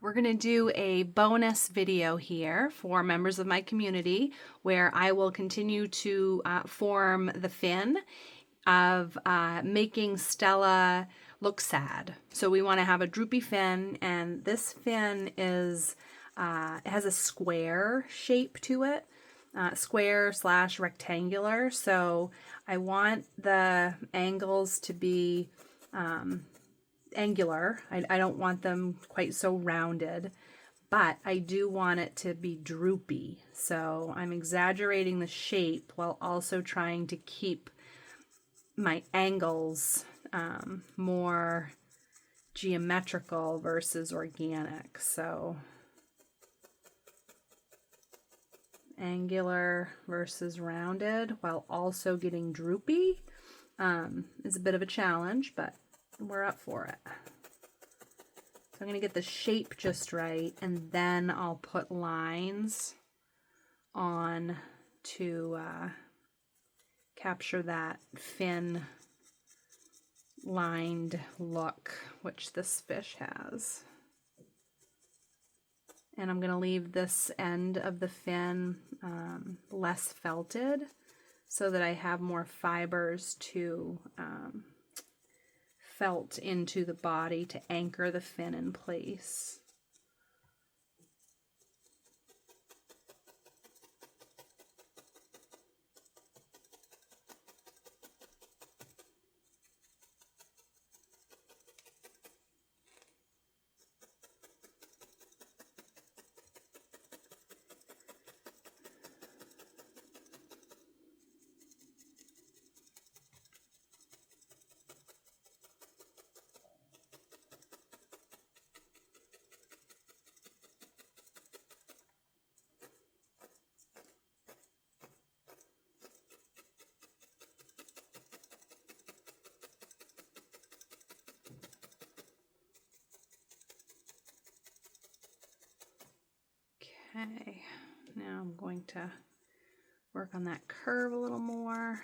We're going to do a bonus video here for members of my community where I will continue to form the fin of making Stella look sad. So we want to have a droopy fin, and this fin is it has a square shape to it, square / rectangular. So I want the angles to be angular. I don't want them quite so rounded, but I do want it to be droopy. So I'm exaggerating the shape while also trying to keep my angles more geometrical versus organic. So angular versus rounded while also getting droopy is a bit of a challenge, but we're up for it. So I'm going to get the shape just right, and then I'll put lines on to capture that fin lined look, which this fish has. And I'm going to leave this end of the fin less felted so that I have more fibers to felt into the body to anchor the fin in place. Okay, now I'm going to work on that curve a little more.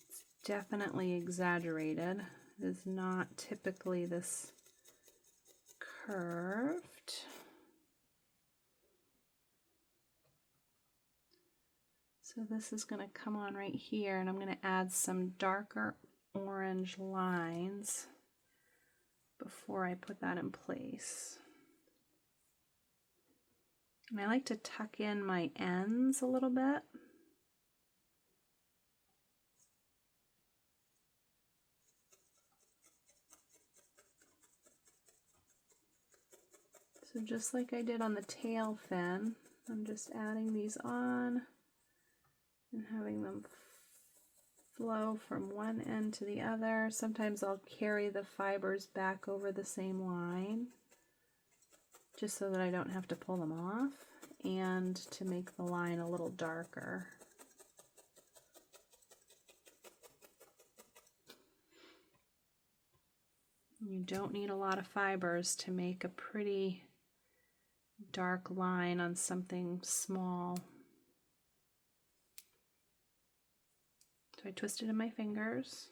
It's definitely exaggerated. It is not typically this curved. So this is going to come on right here, and I'm going to add some darker orange lines before I put that in place. And I like to tuck in my ends a little bit. So just like I did on the tail fin, I'm just adding these on and having them flow from one end to the other. Sometimes I'll carry the fibers back over the same line just so that I don't have to pull them off, and to make the line a little darker. You don't need a lot of fibers to make a pretty dark line on something small. So I twist it in my fingers.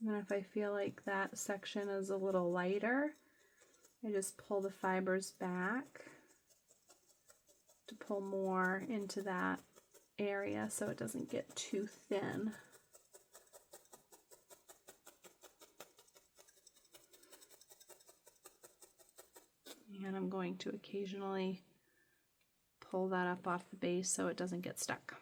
And then if I feel like that section is a little lighter, I just pull the fibers back to pull more into that area so it doesn't get too thin. And I'm going to occasionally pull that up off the base so it doesn't get stuck.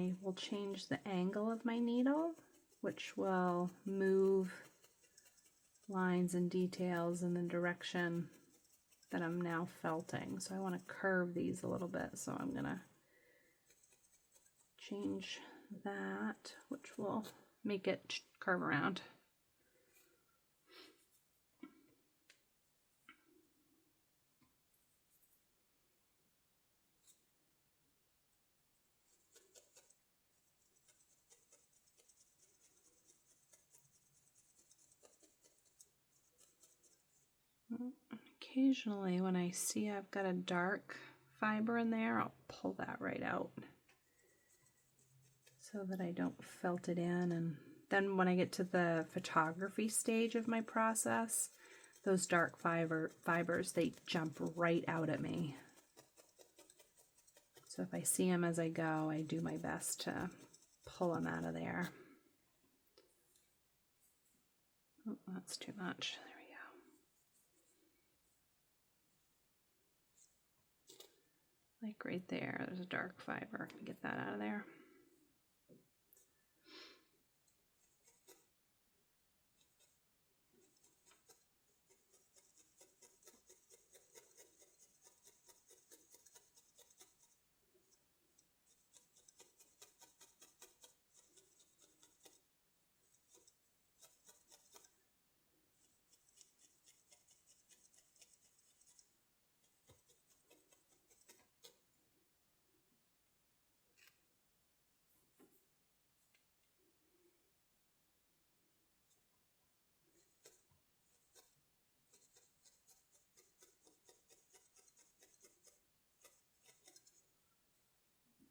I will change the angle of my needle, which will move lines and details in the direction that I'm now felting. So I want to curve these a little bit, so I'm going to change that, which will make it curve around. Occasionally when I see I've got a dark fiber in there, I'll pull that right out so that I don't felt it in. And then when I get to the photography stage of my process, those dark fibers, they jump right out at me. So if I see them as I go, I do my best to pull them out of there. Oh, that's too much. There we go. Like right there, there's a dark fiber. Get that out of there.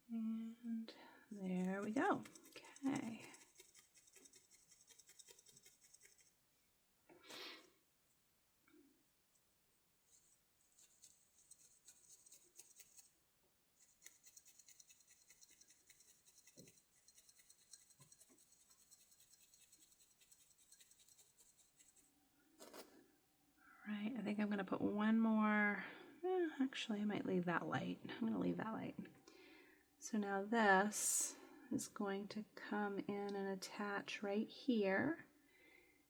And there we go. Okay. Right, I think I'm going to put one more. Actually, I might leave that light. I'm going to leave that light. So now this is going to come in and attach right here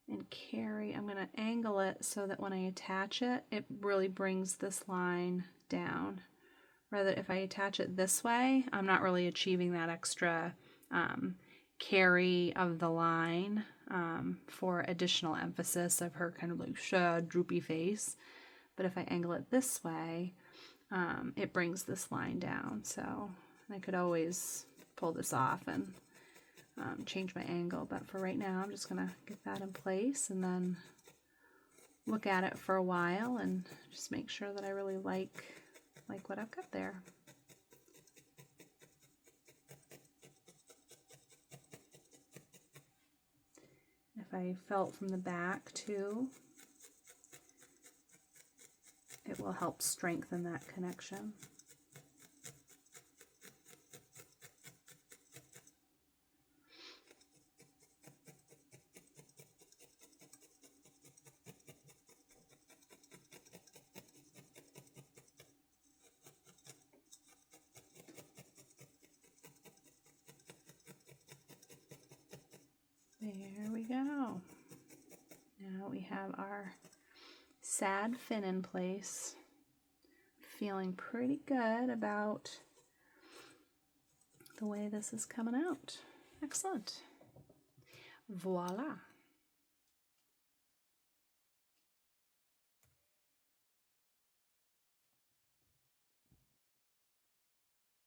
and carry. I'm going to angle it so that when I attach it, it really brings this line down. Rather, if I attach it this way, I'm not really achieving that extra carry of the line for additional emphasis of her kind of like droopy face. But if I angle it this way, it brings this line down. So I could always pull this off and change my angle. But for right now, I'm just going to get that in place and then look at it for a while and just make sure that I really like what I've got there. If I felt from the back too, it will help strengthen that connection. There we go. Now we have our sad fin in place. Feeling pretty good about the way this is coming out. Excellent. Voila.